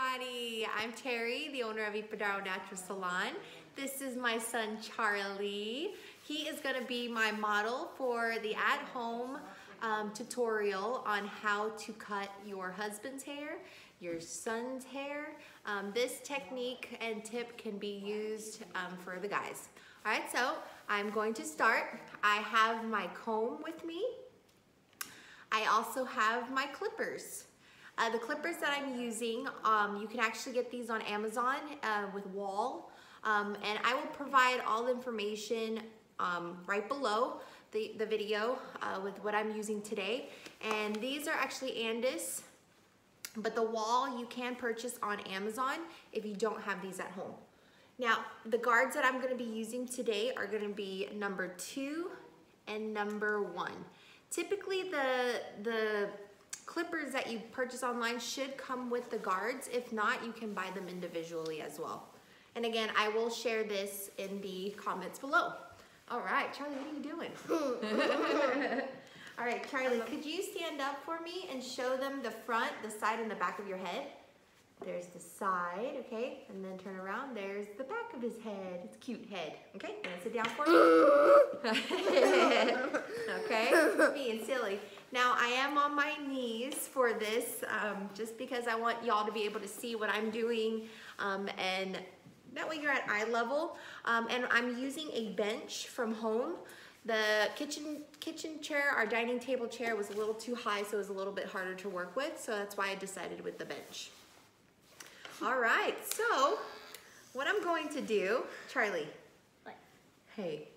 everybody. I'm Terry, the owner of Ipadaro Natural Salon. This is my son Charlie. He is going to be my model for the at-home tutorial on how to cut your husband's hair, your son's hair. This technique and tip can be used for the guys. All right, so I'm going to start. I have my comb with me. I also have my clippers. The clippers that I'm using, you can actually get these on Amazon with Wall. And I will provide all the information right below the video with what I'm using today. And these are actually Andis, but the Wall you can purchase on Amazon if you don't have these at home. Now, the guards that I'm gonna be using today are gonna be number 2 and number 1. Typically, the clippers that you purchase online should come with the guards. If not, you can buy them individually as well. And again, I will share this in the comments below. All right, Charlie, what are you doing? All right, Charlie, could you stand up for me and show them the front, the side, and the back of your head? There's the side, okay? And then turn around, there's the back of his head. It's a cute head, okay? And then sit down for me. Okay, being silly. Now, I am on my knees for this, just because I want y'all to be able to see what I'm doing, and that way you're at eye level. And I'm using a bench from home. The kitchen chair, our dining table chair, was a little too high, so it was a little bit harder to work with, so that's why I decided with the bench. All right, so what I'm going to do, Charlie. What? Hey.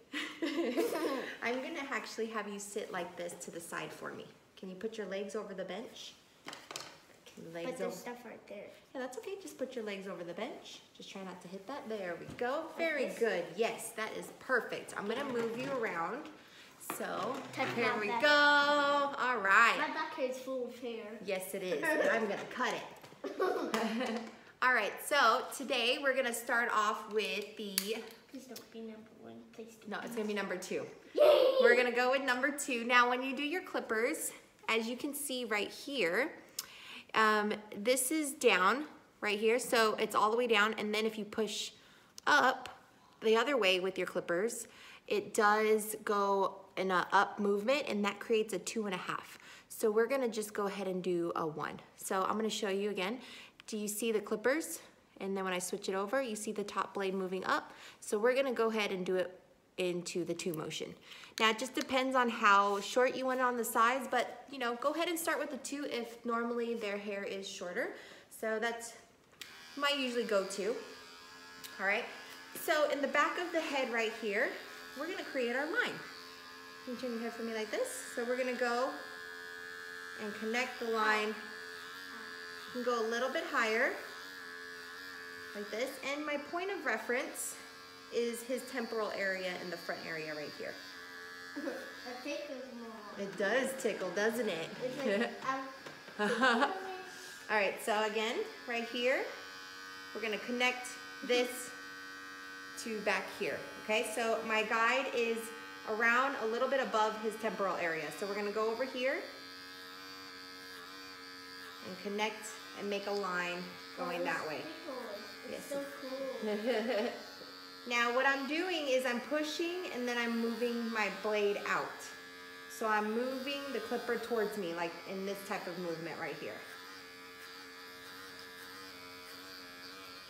I'm gonna actually have you sit like this to the side for me. Can you put your legs over the bench? But there's stuff right there. Yeah, that's okay. Just put your legs over the bench. Just try not to hit that. There we go. Very good. Yes, that is perfect. I'm gonna move you around. So, here we go. All right. My back hair is full of hair. Yes, it is. And I'm gonna cut it. All right, so today we're gonna start off with the... Please don't be number 1. Please don't. No, it's gonna be number 2. Yay! We're gonna go with number 2. Now, when you do your clippers, as you can see right here, this is down right here, so it's all the way down, and then if you push up the other way with your clippers, it does go in an up movement, and that creates a 2.5. So we're gonna just go ahead and do a 1. So I'm gonna show you again. Do you see the clippers? And then when I switch it over, you see the top blade moving up. So we're gonna go ahead and do it into the 2 motion. Now it just depends on how short you want it on the sides, but you know, go ahead and start with the 2 if normally their hair is shorter. So that's my usually go-to. All right, so in the back of the head right here, we're gonna create our line. Can you turn your head for me like this? So we're gonna go and connect the line. You can go a little bit higher, like this. And my point of reference is his temporal area in the front area right here. That tickles more. It does tickle, doesn't it? It's like, all right, so again, right here, we're gonna connect this to back here, okay? So my guide is around a little bit above his temporal area. So we're gonna go over here and connect and make a line going that way. It's so cool. Now what I'm doing is I'm pushing and then I'm moving my blade out. So I'm moving the clipper towards me, like in this type of movement right here.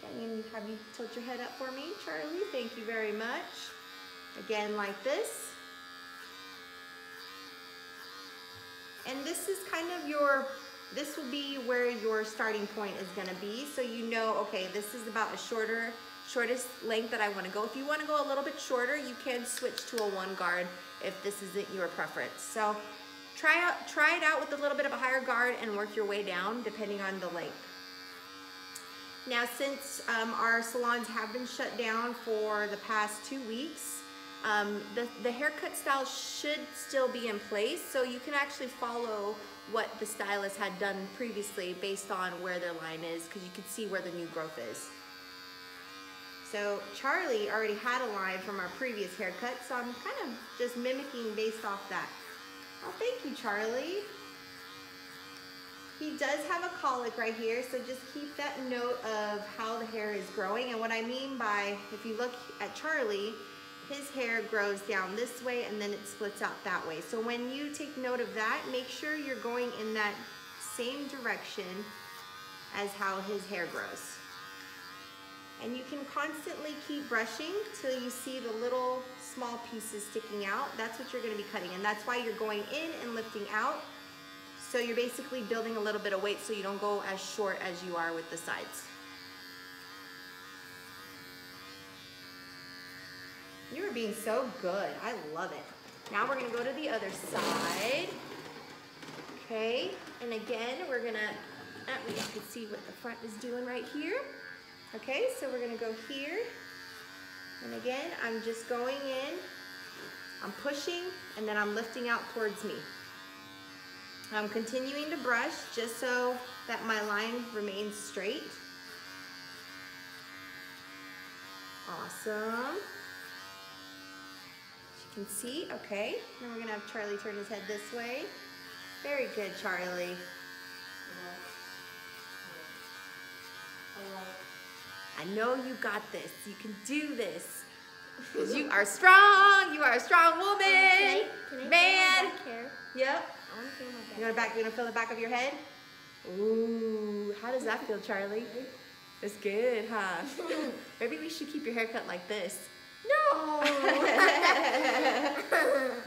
Can you have you tilt your head up for me, Charlie? Thank you very much. Again, like this. And this is kind of this will be where your starting point is gonna be. So you know, okay, this is about a shortest length that I wanna go. If you wanna go a little bit shorter, you can switch to a 1 guard if this isn't your preference. So try it out with a little bit of a higher guard and work your way down depending on the length. Now, since our salons have been shut down for the past 2 weeks, the haircut style should still be in place, so you can actually follow what the stylist had done previously based on where their line is, because you can see where the new growth is. So Charlie already had a line from our previous haircut, so I'm kind of just mimicking based off that. Oh, thank you, Charlie. He does have a colic right here, so just keep that note of how the hair is growing. And what I mean by, if you look at Charlie, his hair grows down this way and then it splits out that way. So when you take note of that, make sure you're going in that same direction as how his hair grows. And you can constantly keep brushing till you see the little small pieces sticking out. That's what you're gonna be cutting, and that's why you're going in and lifting out. So you're basically building a little bit of weight so you don't go as short as you are with the sides. You are being so good. I love it. Now we're gonna go to the other side. Okay, and again, we're gonna, you can see what the front is doing right here. Okay, so we're gonna go here. And again, I'm just going in, I'm pushing, and then I'm lifting out towards me. I'm continuing to brush just so that my line remains straight. Awesome. As you can see, okay. Now we're gonna have Charlie turn his head this way. Very good, Charlie. I know you got this. You can do this. Because you are strong. You are a strong woman. Can I Man. feel my back hair? Yep. I want to feel my back. You wanna feel the back of your head? Ooh, how does that feel, Charlie? It's good, huh? Maybe we should keep your haircut like this. No!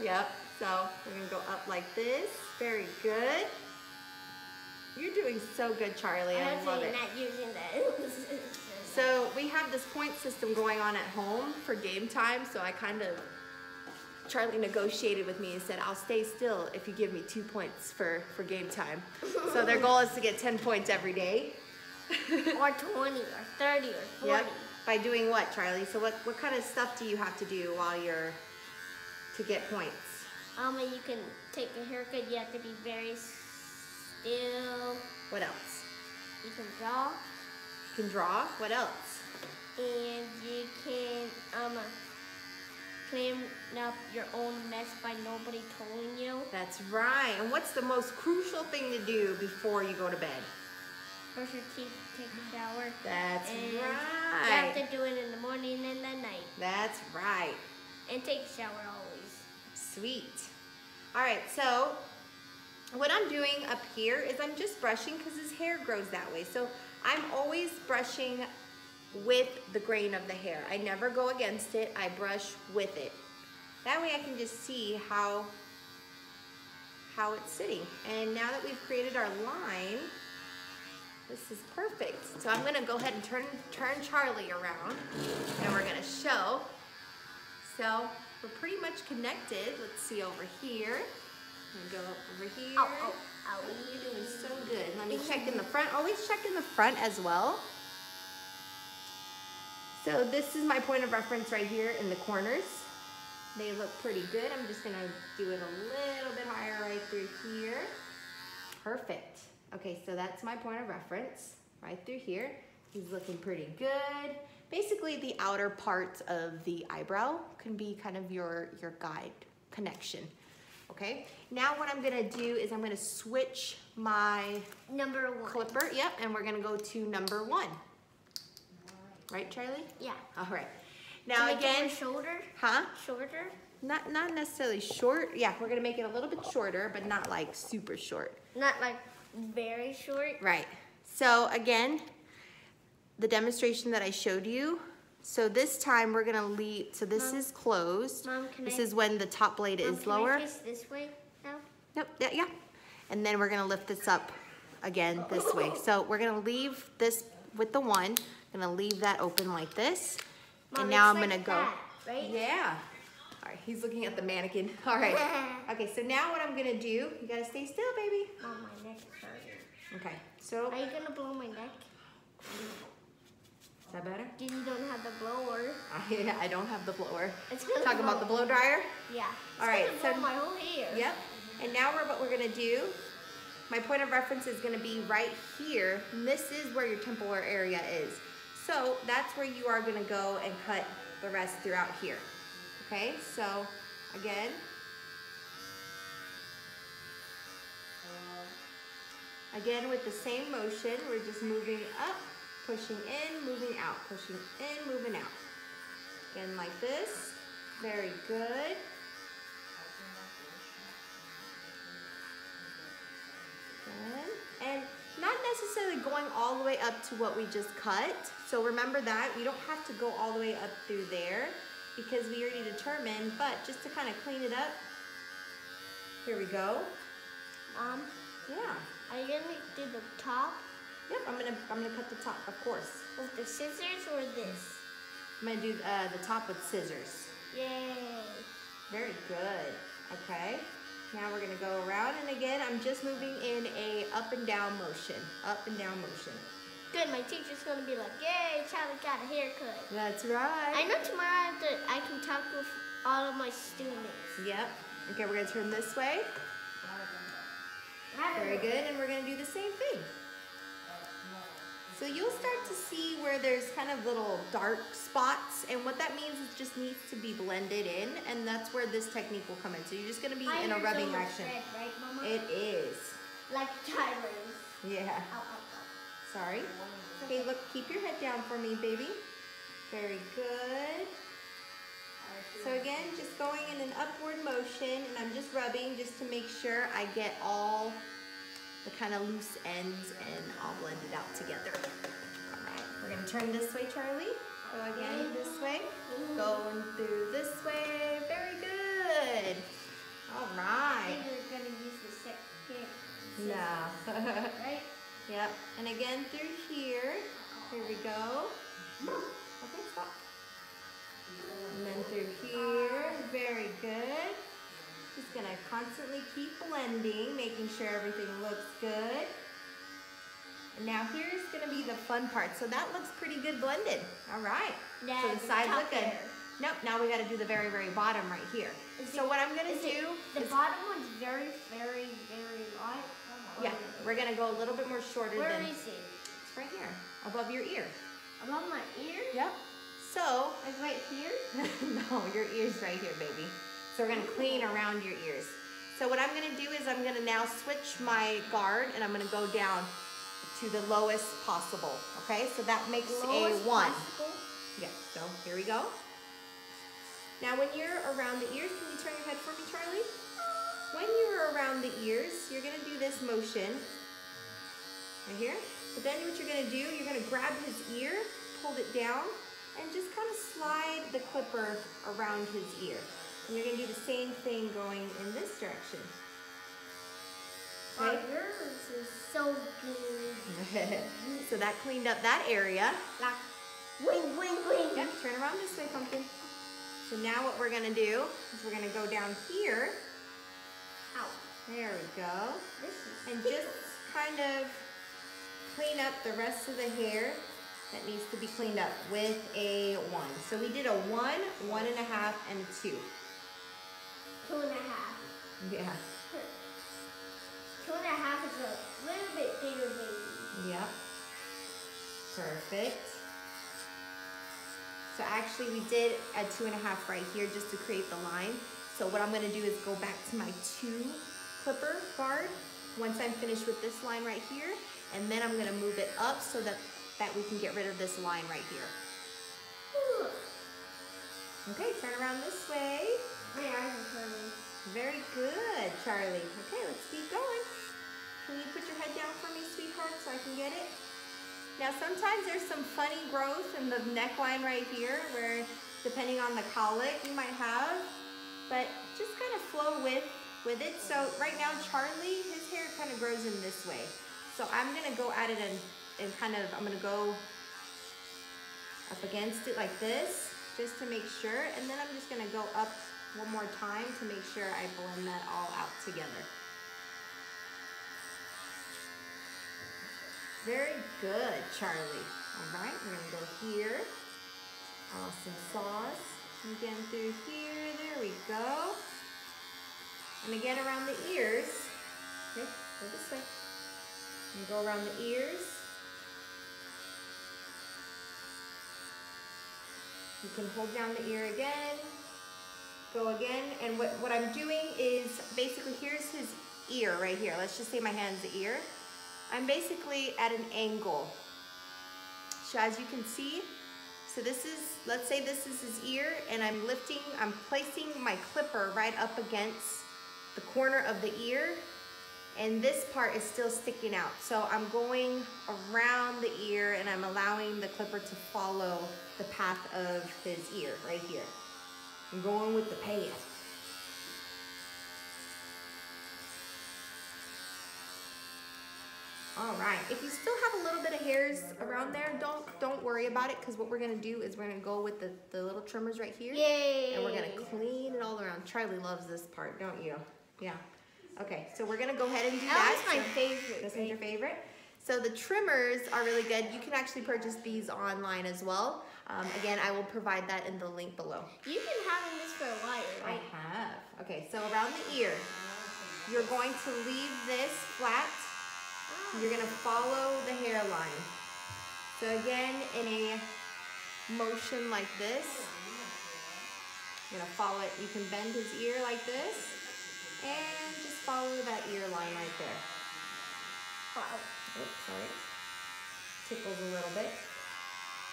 Yep, so we're gonna go up like this. Very good. You're doing so good, Charlie. I love it. Not using that. So we have this point system going on at home for game time, so I kind of, Charlie negotiated with me and said, I'll stay still if you give me 2 points for game time. So their goal is to get 10 points every day. Or 20, or 30, or 40. Yep. By doing what, Charlie? So what kind of stuff do you have to do while you're, to get points? You can take a haircut, you have to be very still. What else? You can draw. You can draw. What else? And you can clean up your own mess by nobody telling you. That's right. And what's the most crucial thing to do before you go to bed? Brush your teeth, take a shower. That's and right. You have to do it in the morning and the night. That's right. And take a shower always. Sweet. All right, so what I'm doing up here is I'm just brushing because his hair grows that way. So I'm always brushing with the grain of the hair. I never go against it. I brush with it. That way I can just see how it's sitting. And now that we've created our line, this is perfect. So I'm gonna go ahead and turn Charlie around and we're gonna show. So we're pretty much connected. Let's see over here. I'm gonna go over here. Ow, ow, ow. You're doing so good. Let me check in the front. Always check in the front as well. So this is my point of reference right here in the corners. They look pretty good. I'm just gonna do it a little bit higher right through here. Perfect. Okay, so that's my point of reference right through here. He's looking pretty good. Basically, the outer parts of the eyebrow can be kind of your guide connection. Okay, now what I'm gonna do is I'm gonna switch my Number 1. clipper. Yep, and we're gonna go to number 1. Right, Charlie? Yeah. All right. Now again, Shorter? huh? Shorter? Not necessarily short. Yeah, we're gonna make it a little bit shorter, but not like super short. Not like very short? Right. So again, the demonstration that I showed you. So this time we're gonna leave, so this is closed. Mom, this is when the top blade is lower. Can I face this way now? Nope, yeah. And then we're gonna lift this up again this way. So we're gonna leave this with the 1. Gonna leave that open like this. Mom, and now I'm like gonna go. that, right? Yeah. All right, he's looking at the mannequin. All right. Okay, so now what I'm gonna do, you gotta stay still, baby. Mom, my neck is hurting. Okay, so. Are you gonna blow my neck? Is that better? You don't have the blower. I don't have the blower. It's gonna Talking blow. about the blow dryer? Yeah. All right, It's gonna so- blow my whole hair. Yep. And now what we're gonna do, my point of reference is gonna be right here. And this is where your temple area is. So that's where you are gonna go and cut the rest throughout here. Okay, so again. Again, with the same motion, we're just moving up, pushing in, moving out, pushing in, moving out. Again, like this. Very good. Good. And not necessarily going all the way up to what we just cut. So remember that, we don't have to go all the way up through there because we already determined, but just to kind of clean it up, here we go. Yeah. Are you gonna do the top? Yep, I'm gonna cut the top, of course. With the scissors or this? I'm gonna do the top with scissors. Yay. Very good. Okay. Now we're gonna go around, and again, I'm just moving in a up and down motion. Up and down motion. Good, my teacher's gonna be like, yay, Charlie got a haircut. That's right. I know tomorrow I can talk with all of my students. Yep. Okay, we're gonna turn this way. Very good, and we're gonna do the same thing. So you'll start to see where there's kind of little dark spots, and what that means is it just needs to be blended in, and that's where this technique will come in. So you're just gonna be in a rubbing action. Red, right, Mama? It is. Like Tyler's. Yeah. Ow, ow, ow. Sorry. Okay, look, keep your head down for me, baby. Very good. So again, just going in an upward motion, and I'm just rubbing just to make sure I get all the kind of loose ends and all blended out together. All right, we're gonna turn this way, Charlie. Go again this way. Going through this way. Very good. All right. I think we're gonna use the second. No. Right? Yep. And again through here. Here we go. Okay, stop. And then through here. Very good. Just gonna constantly keep blending, making sure everything looks good. And now here's gonna be the fun part. So that looks pretty good blended. All right. Now So the sides look good. hair. Nope, now we gotta do the very, very bottom right here. So what I'm gonna do The is, bottom one's very, very, very light. yeah, we're gonna go a little bit more shorter Where than, is it? it's right here, above your ear. Above my ear? Yep. So, Like right here? no, your ear's right here, baby. So we're gonna clean around your ears. So what I'm gonna do is I'm gonna now switch my guard, and I'm gonna go down to the lowest possible, okay? So that makes Lowest a 1. possible? Yeah, so here we go. Now when you're around the ears, can you turn your head for me, Charlie? When you're around the ears, you're gonna do this motion right here. But then what you're gonna do, you're gonna grab his ear, hold it down, and just kind of slide the clipper around his ear. And you're gonna do the same thing going in this direction. Oh, Okay? yours is so good. So that cleaned up that area. Like, wing, wing, wing. Yep, turn around this way, pumpkin. So now what we're gonna do is we're gonna go down here. Ow. There we go. This is And just kind of clean up the rest of the hair that needs to be cleaned up with a 1. So we did a 1, 1.5, and a 2. 2.5. Yeah. 2.5 is a little bit bigger, baby. Yep. Perfect. So actually we did a 2.5 right here just to create the line. So what I'm gonna do is go back to my 2 clipper guard once I'm finished with this line right here, and then I'm gonna move it up so that we can get rid of this line right here. Okay, turn around this way. My eyes are turning. Very good, Charlie. Okay, let's keep going. Can you put your head down for me, sweetheart, so I can get it? Now sometimes there's some funny growth in the neckline right here where depending on the colic you might have, but just kind of flow with it. So right now Charlie, his hair kind of grows in this way. So I'm gonna go at it and kind of, I'm gonna go up against it like this just to make sure, and then I'm just gonna go up one more time to make sure I blend that all out together. Very good, Charlie. All right, we're gonna go here. Awesome sauce. And again through here, there we go. And again around the ears. Okay, go this way. And go around the ears. You can hold down the ear again. Go again, and what I'm doing is basically here's his ear right here. Let's just say my hand's the ear. I'm basically at an angle. So as you can see, so this is, let's say this is his ear, and I'm placing my clipper right up against the corner of the ear, and this part is still sticking out. So I'm going around the ear and I'm allowing the clipper to follow the path of his ear right here. I'm going with the path. All right, if you still have a little bit of hairs around there, don't worry about it, because what we're gonna do is we're gonna go with the little trimmers right here. Yay! And we're gonna clean it all around. Charlie loves this part, don't you? Yeah. Okay, so we're gonna go ahead and do that. That was my favorite. This one's your favorite? So the trimmers are really good. You can actually purchase these online as well. Again, I will provide that in the link below. You've been having this for a while, right? I have. Okay, so around the ear, you're going to leave this flat. You're gonna follow the hairline. So again, in a motion like this, you're gonna follow it. You can bend his ear like this, and just follow that ear line right there. Wow. Oops, sorry. Tickles a little bit.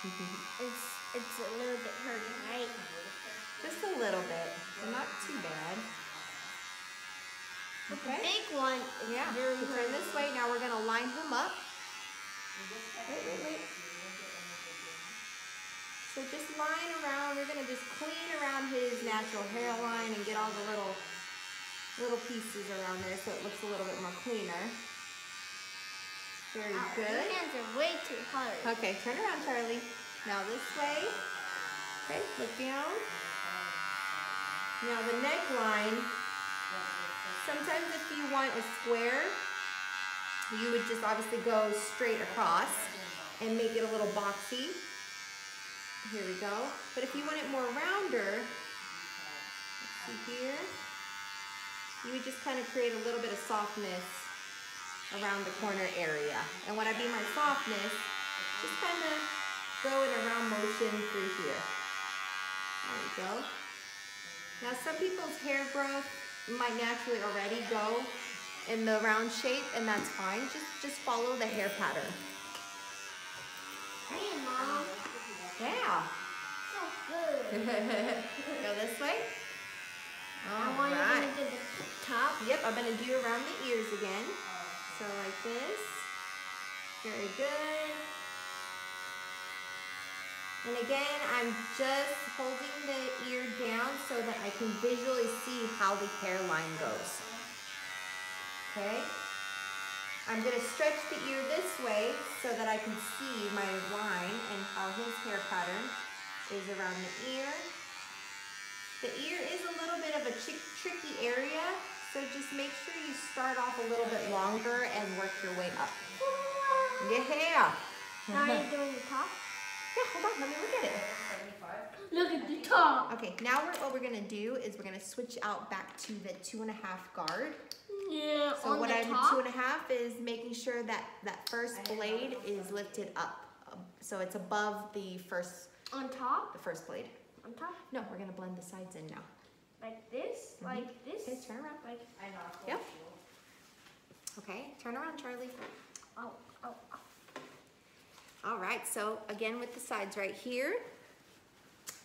It's a little bit hurting, right? Just a little bit, but not too bad. But Okay. the big one is Yeah, very so turn this way. Now we're gonna line him up. Wait. So just line around. We're gonna just clean around his natural hairline and get all the little pieces around there so it looks a little bit more cleaner. Very good. Your hands are way too hard. Okay, turn around, Charlie. Now this way. Okay, look down. Now the neckline. Sometimes if you want a square, you would just obviously go straight across and make it a little boxy. Here we go. But if you want it more rounder, let's see here, you would just kind of create a little bit of softness around the corner area. And when I mean my softness, just kind of go in a round motion through here. There we go. Now some people's hair growth might naturally already go in the round shape, and that's fine. Just follow the hair pattern. Hey, Mom. Yeah. So good. Go this way. I want you Alright. to do the top. Yep, I'm gonna do around the ears again. So like this. Very good. And again, I'm just holding the ear down so that I can visually see how the hairline goes. Okay? I'm gonna stretch the ear this way so that I can see my line and how his hair pattern is around the ear. The ear is a little bit of a tricky area, so just make sure you start off a little bit longer and work your way up. Yeah. Now are you doing the top? Yeah, hold on, let me look at it. Look at the top. Okay, now what we're gonna do is we're gonna switch out back to the 2.5 guard. Yeah, So on what the I'm top. 2.5 is making sure that that first blade is lifted up. So it's above the first On top? blade. On top? No, we're gonna blend the sides in now. Like this? Like this? Okay, turn around. Like, Yep. Okay, turn around, Charlie. oh. All right, so again with the sides right here.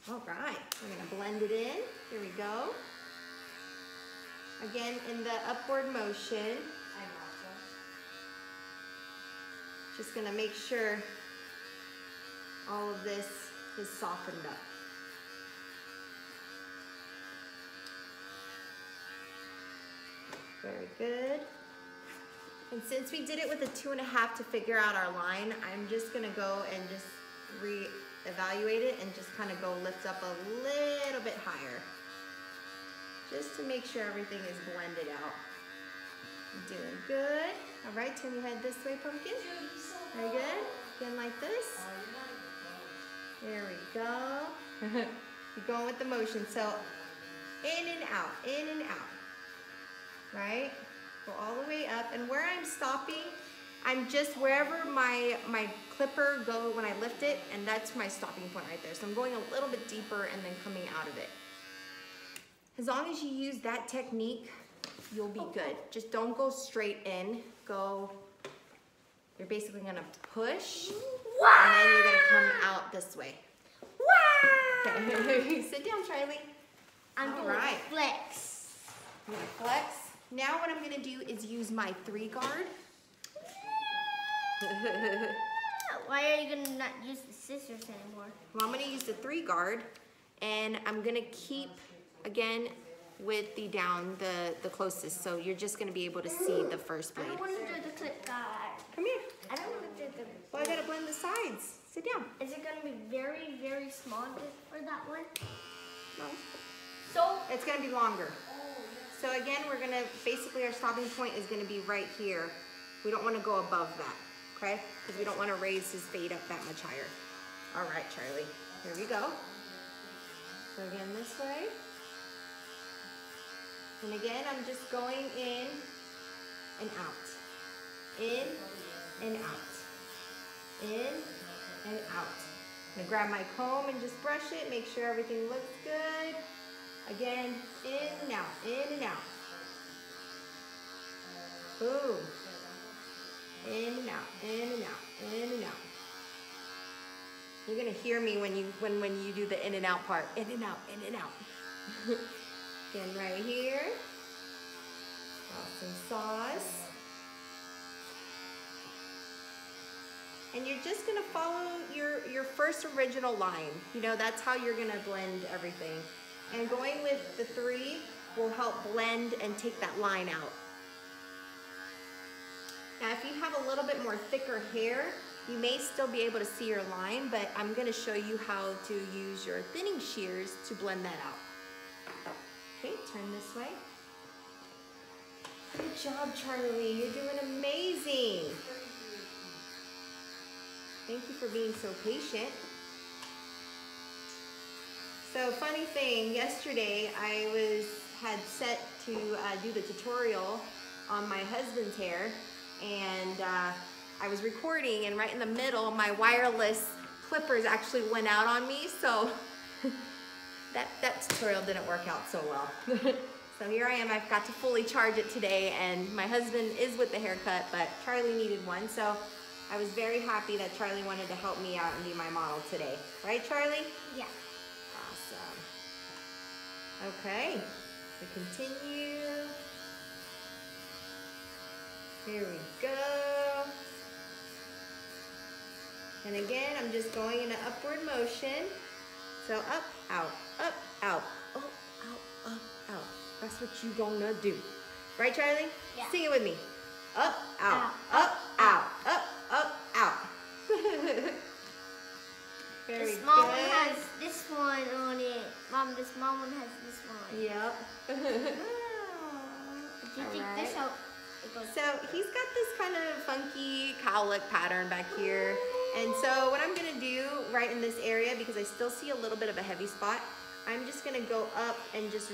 All right, we're gonna blend it in. Here we go. Again, in the upward motion. Just gonna make sure all of this is softened up. Very good. And since we did it with a 2.5 to figure out our line, I'm just gonna go and just re-evaluate it and just kind of go lift up a little bit higher. Just to make sure everything is blended out. Doing good. All right, turn your head this way, Pumpkin. Very good. Again like this. There we go. You're going with the motion. So in and out, in and out. Right? Go all the way up. And where I'm stopping, I'm just wherever my clipper go when I lift it, and that's my stopping point right there. So I'm going a little bit deeper and then coming out of it. As long as you use that technique, you'll be good. Just don't go straight in. Go You're basically gonna push, Wow! and then you're gonna come out this way. Wow! Okay. Sit down, Charlie. I'm All doing right. flex. I'm gonna flex. Now what I'm gonna do is use my 3 guard. Why are you gonna not use the scissors anymore? Well, I'm gonna use the 3 guard, and I'm gonna keep, again, with the down, the closest. So you're just gonna be able to see the first I blade. don't want to do the clip guard. Come here. I don't want to do the... Well, I gotta blend the sides. Sit down. Is it gonna be very, very small for that one? No. So... It's gonna be longer. So again, we're gonna, basically our stopping point is gonna be right here. We don't wanna go above that, okay? Because we don't wanna raise his fade up that much higher. All right, Charlie, here we go. So again, this way. And again, I'm just going in and out. In and out. In and out. I'm gonna grab my comb and just brush it, make sure everything looks good. Again, in and out, in and out. Boom. In and out, in and out, in and out. You're gonna hear me when you do the in and out part. In and out, in and out. Again, right here. Some sauce. And you're just gonna follow your first original line. You know, that's how you're gonna blend everything. And going with the 3 will help blend and take that line out. Now, if you have a little bit more thicker hair, you may still be able to see your line, but I'm gonna show you how to use your thinning shears to blend that out. Okay, turn this way. Good job, Charlie. You're doing amazing. Thank you for being so patient. So funny thing, yesterday I had set to do the tutorial on my husband's hair, and I was recording, and right in the middle, my wireless clippers actually went out on me, so that tutorial didn't work out so well. So here I am, I've got to fully charge it today, and my husband is with the haircut, but Charlie needed one, so I was very happy that Charlie wanted to help me out and be my model today. Right, Charlie? Yeah. Awesome. Okay, we continue. Here we go. And again, I'm just going in an upward motion. So up, out, up, out, oh, out, up, out. That's what you gonna do. Right, Charlie? Yeah. Sing it with me. Up, out, up, out, up, out. Very The small good. one has this one on it. Mom, the small one has this one. Yep. If you take this out, it goes. So he's got this kind of funky cowlick pattern back here. And so what I'm gonna do right in this area, because I still see a little bit of a heavy spot, I'm just gonna go up and just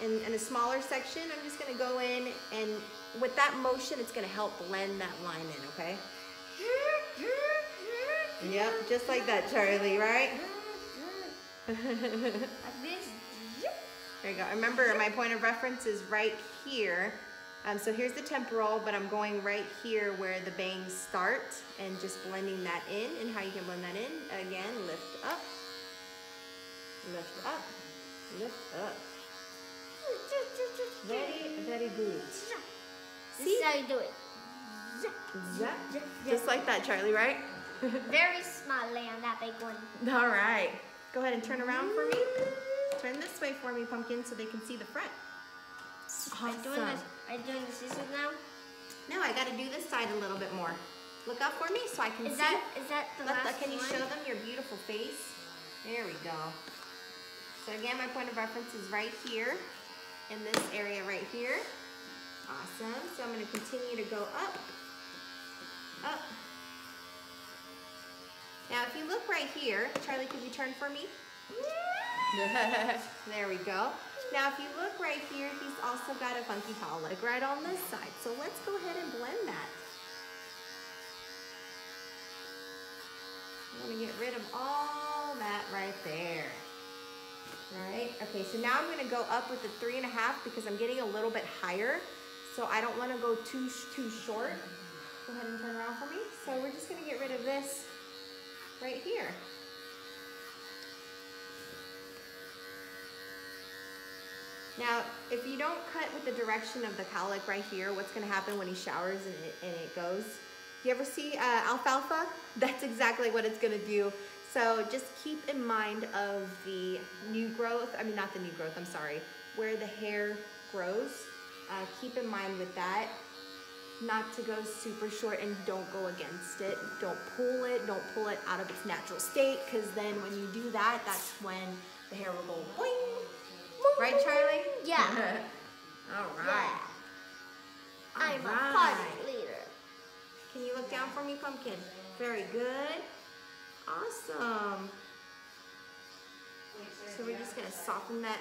in a smaller section, I'm just gonna go in, and with that motion, it's gonna help blend that line in, okay? Yep, just like that, Charlie, right? Like this. There you go. Remember, my point of reference is right here. So here's the temporal, but I'm going right here where the bangs start and just blending that in. And how you can blend that in, again, lift up, lift up, lift up. Very, very good. This is how you do it. Zap. Just like that, Charlie, right? Very small on that big one. All right. Go ahead and turn around for me. Turn this way for me, Pumpkin, so they can see the front. Awesome. Are you doing the scissors now? No, I got to do this side a little bit more. Look up for me so I can see. Is that the last Can you one? show them your beautiful face? There we go. So again, my point of reference is right here, in this area right here. Awesome. So I'm going to continue to go up, up. Now, if you look right here, Charlie, could you turn for me? There we go. Now, if you look right here, he's also got a funky cowlick right on this side. So let's go ahead and blend that. I'm going to get rid of all that right there. Right? Okay, so now I'm going to go up with the 3.5 because I'm getting a little bit higher. So So I don't want to go too short. Go ahead and turn around for me. So we're just going to get rid of this right here. Now, if you don't cut with the direction of the cowlick right here, what's going to happen when he showers and it goes? You ever see alfalfa? That's exactly what it's going to do. So just keep in mind of the new growth, I mean not the new growth, I'm sorry, where the hair grows. Keep in mind with that, not to go super short, and don't go against it. Don't pull it out of its natural state, because then when you do that, that's when the hair will go boing. Right, Charlie? Yeah. All right. Yeah. I'm a party leader. Can you look down for me, Pumpkin? Very good. Awesome. So we're just gonna soften that.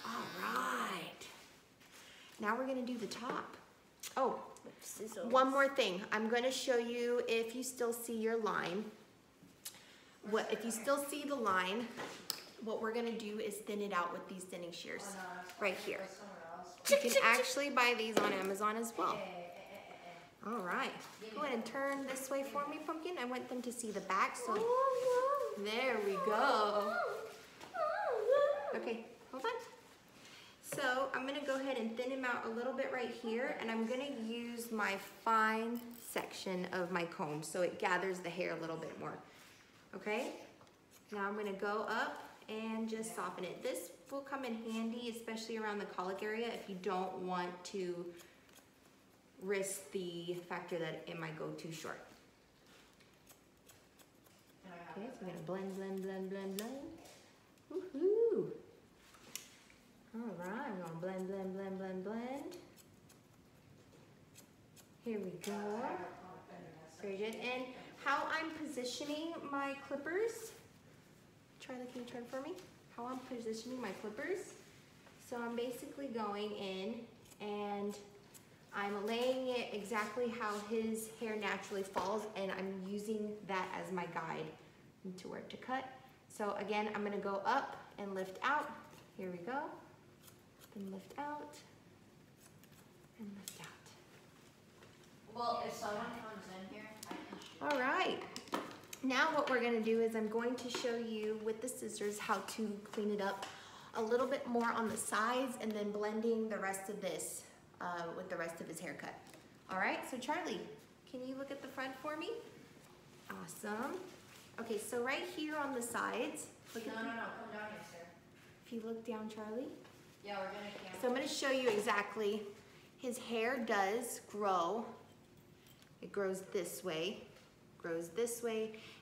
All right. Now we're gonna do the top. Oh, one more thing. I'm gonna show you if you still see your line. If you still see the line, what we're gonna do is thin it out with these thinning shears right here. You can actually buy these on Amazon as well. All right, go ahead and turn this way for me, Pumpkin. I want them to see the back, so there we go. Okay, hold on. So I'm gonna go ahead and thin him out a little bit right here, and I'm gonna use my fine section of my comb so it gathers the hair a little bit more, okay? Now I'm gonna go up and just soften it. This will come in handy, especially around the colic area, if you don't want to risk the factor that it might go too short. Okay, so I'm gonna blend, blend, blend, blend, blend. Woohoo! All right, I'm gonna blend, blend, blend, blend, blend. Here we go. Very good. And how I'm positioning my clippers, Charlie, can you turn for me? How I'm positioning my clippers. So I'm basically going in and I'm laying it exactly how his hair naturally falls, and I'm using that as my guide into where to cut. So again, I'm gonna go up and lift out. Here we go. Then lift out and lift out. Well, if someone comes in here, I can shoot. All right. Now what we're gonna do is I'm going to show you with the scissors how to clean it up a little bit more on the sides, and then blending the rest of this with the rest of his haircut. All right, so Charlie, can you look at the front for me? Awesome. Okay, so right here on the sides. No, come down here, sir. If you look down, Charlie. Yeah, we're gonna camera. So I'm gonna show you exactly. His hair does grow. It grows this way,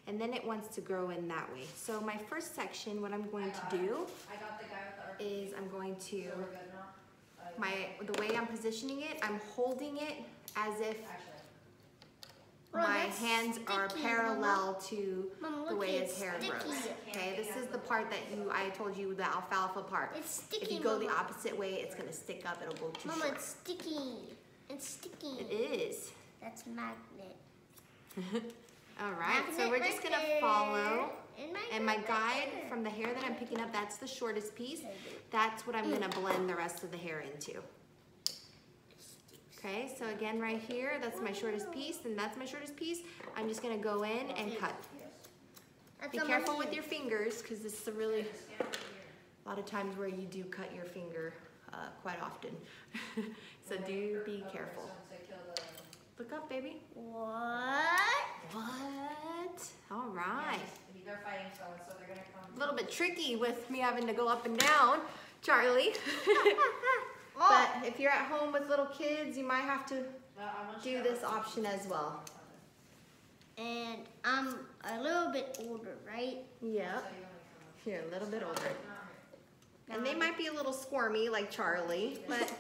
and then it wants to grow in that way. So my first section, what I'm going to do is I'm going to, So we're good now? the way I'm positioning it, I'm holding it as if Well, my that's hands are sticky, parallel to Mama, the look, way it's his hair sticky. grows. Okay, this is the part that I told you, the alfalfa part. It's sticky, If you go the Mama. opposite way, it's gonna stick up, it'll go too Mama, short. it's sticky. It's sticky. It is. That's magnet. All right, so Magnet we're just right gonna there. follow. And my magnet guide right there. from the hair that I'm picking up, that's the shortest piece. That's what I'm gonna blend the rest of the hair into. Okay, so again, right here, that's my shortest piece, and that's my shortest piece. I'm just gonna go in and cut. That's Be a careful money. with your fingers, because this is a lot of times where you do cut your finger quite often. So do be careful. Look up, baby. What? What? All right. They're fighting someone, so they're gonna come. A little bit tricky with me having to go up and down, Charlie. Oh, But if you're at home with little kids, you might have to do this option as well. and I'm a little bit older, right? Yep. You're a little bit older. And they might be a little squirmy like Charlie, but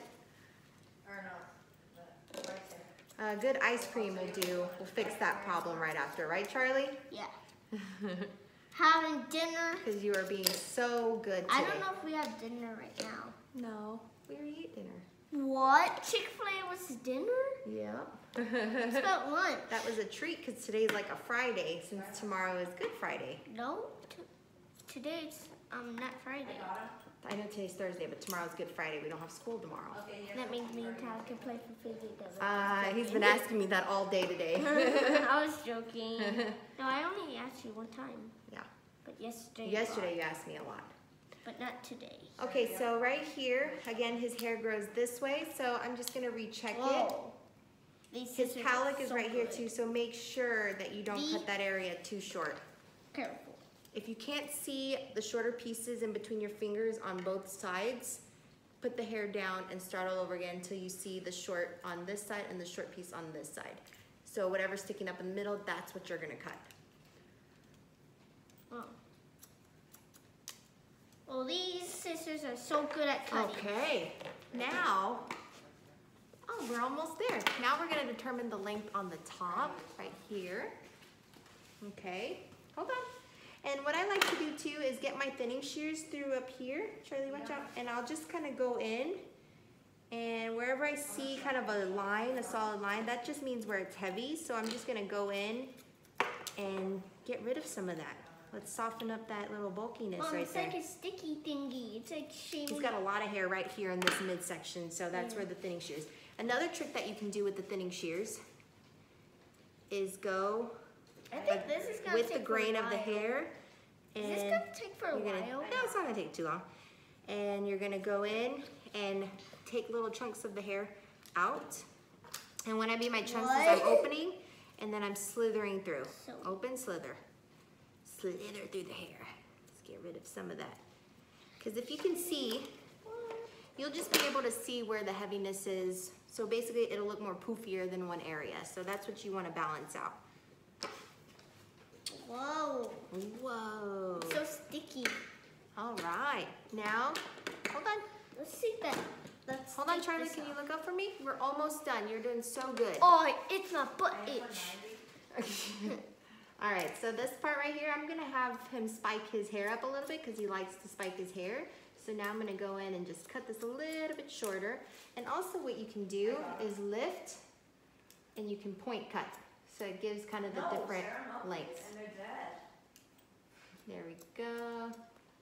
Or no, right there. good ice cream will do. We'll fix that problem right after, right, Charlie? Yeah. Having dinner. Because you are being so good today. I don't know if we have dinner right now. No, we already ate dinner. What? Chick-fil-A was dinner? Yep. It's about lunch. That was a treat because today's like a Friday, since tomorrow is Good Friday. No, today's not Friday. I know today's Thursday, but tomorrow's Good Friday. We don't have school tomorrow. Okay, That means me and Tyler can play for $50. He's been asking me that all day today. I was joking. No, I only asked you one time. Yeah. But yesterday. Yesterday you asked me a lot. But not today. Okay, so right here, again, his hair grows this way, so I'm just gonna recheck it. These His scissors cowlick are is so right here good. too, so make sure that you don't cut that area too short. Careful. If you can't see the shorter pieces in between your fingers on both sides, put the hair down and start all over again until you see the short on this side and the short piece on this side. So whatever's sticking up in the middle, that's what you're gonna cut. Oh. Well, these scissors are so good at cutting. Okay, now, oh, we're almost there. Now we're gonna determine the length on the top, right here. Okay, hold on. And what I like to do too is get my thinning shears through up here. Charlie, watch out. And I'll just kind of go in, and wherever I see kind of a line, a solid line, that just means where it's heavy. So I'm just gonna go in and get rid of some of that. Let's soften up that little bulkiness Mom, right it's there. like a sticky thingy. It's like shaving. He's got a lot of hair right here in this midsection, so that's where the thinning shears. Another trick that you can do with the thinning shears is go I think this is gonna with take the grain of the hair. Is And this gonna take for a you're gonna, while? no, it's not gonna take too long. And you're gonna go in and take little chunks of the hair out. And when I mean my chunks is I'm opening and then I'm slithering through. So- Open, slither. Slither through the hair. Let's get rid of some of that. Because if you can see, you'll just be able to see where the heaviness is. So basically it'll look more poofier than one area. So that's what you want to balance out. Whoa. Whoa. It's so sticky. All right. Now, hold on. Let's see that. Let's Hold on, take Charlie, this can you off. look up for me? We're almost done. You're doing so good. Oh, it's my butt itch. All right, so this part right here, I'm gonna have him spike his hair up a little bit because he likes to spike his hair. So now I'm gonna go in and just cut this a little bit shorter. And also what you can do is lift and you can point cut. So it gives kind of the different lengths. And they're dead. There we go.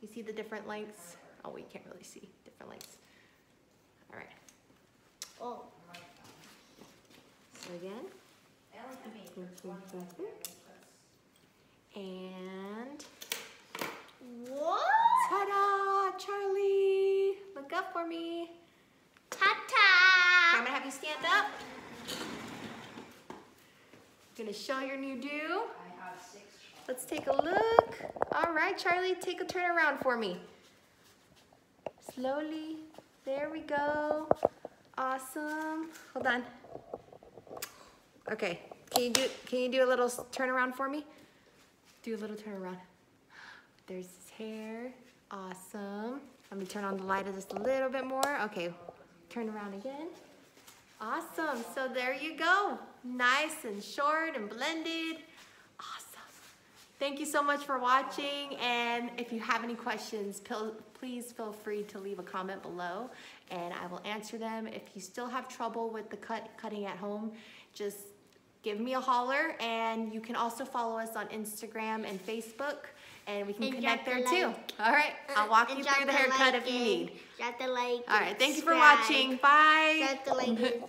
You see the different lengths? Oh, we can't really see different lengths. All right, Oh. so again. And What? ta-da, Charlie! Look up for me. Ta-ta! I'm gonna have you stand up. Gonna show your new do. I have 6. Let's take a look. All right, Charlie, take a turn around for me. Slowly. There we go. Awesome. Hold on. Okay. Can you do a little turnaround for me? Do a little turnaround. There's his hair. Awesome. Let me turn on the light just a little bit more. Okay. Turn around again. Awesome. So there you go. Nice and short and blended. Awesome. Thank you so much for watching. And if you have any questions, please feel free to leave a comment below and I will answer them. If you still have trouble with the cutting at home, just give me a holler. And you can also follow us on Instagram and Facebook and we can And connect drop there the too. like. All right. I'll walk And you drop through the the haircut like if you and need. Drop the like. All right. Thank you for subscribe. watching. Bye. Drop the like.